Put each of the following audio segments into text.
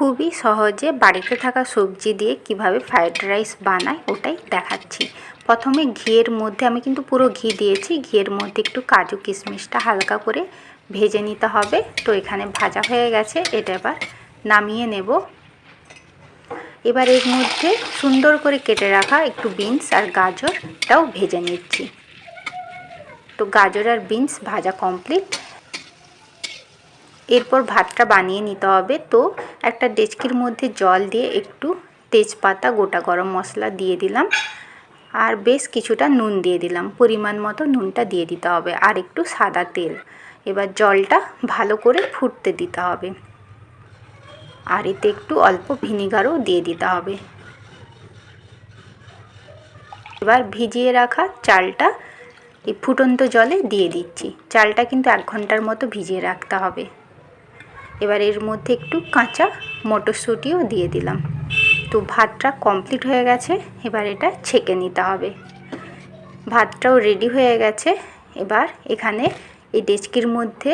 খুবই সহজে বাড়িতে থাকা সবজি দিয়ে কিভাবে ফ্রাইড রাইস বানাই ওটাই দেখাচ্ছি। প্রথমে ঘিয়ের মধ্যে আমি কিন্তু পুরো ঘি দিয়েছি, ঘিয়ের মধ্যে একটু কাজু কিশমিশটা হালকা করে ভেজে নিতে হবে। তো এখানে ভাজা হয়ে গেছে, এটা এবার নামিয়ে নেব। এবার এর মধ্যে সুন্দর করে কেটে রাখা একটু বিনস আর গাজরটাও ভেজে নিচ্ছি। তো গাজর আর বিনস ভাজা কমপ্লিট। এরপর ভাতটা বানিয়ে নিতে হবে। তো একটা ডেচকির মধ্যে জল দিয়ে একটু তেজপাতা, গোটা গরম মশলা দিয়ে দিলাম আর বেশ কিছুটা নুন দিয়ে দিলাম। পরিমাণ মতো নুনটা দিয়ে দিতে হবে আর একটু সাদা তেল। এবার জলটা ভালো করে ফুটতে দিতে হবে আর এতে একটু অল্প ভিনিগারও দিয়ে দিতে হবে। এবার ভিজিয়ে রাখা চালটা এই ফুটন্ত জলে দিয়ে দিচ্ছি। চালটা কিন্তু 1 ঘন্টার মতো ভিজিয়ে রাখতে হবে। এবার এর মধ্যে একটু কাঁচা মটরশুঁটিও দিয়ে দিলাম। তো ভাতটা কমপ্লিট হয়ে গেছে, এবার এটা ছেঁকে নিতে হবে। ভাতটাও রেডি হয়ে গেছে। এবার এখানে এই ডেচকির মধ্যে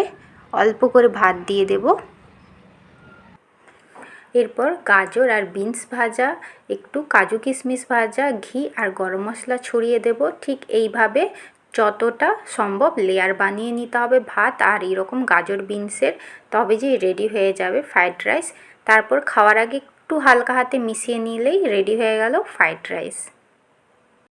অল্প করে ভাত দিয়ে দেব। এরপর গাজর আর বিনস ভাজা, একটু কাজু কিশমিশ ভাজা, ঘি আর গরম মশলা ছড়িয়ে দেব। ঠিক এইভাবে যতটা সম্ভব লেয়ার বানিয়ে নিতে হবে ভাত আর এরকম গাজর বিনসের, তবে যে রেডি হয়ে যাবে ফ্রাইড রাইস। তারপর খাওয়ার আগে একটু হালকা হাতে মিশিয়ে নিলেই রেডি হয়ে গেল ফ্রাইড রাইস।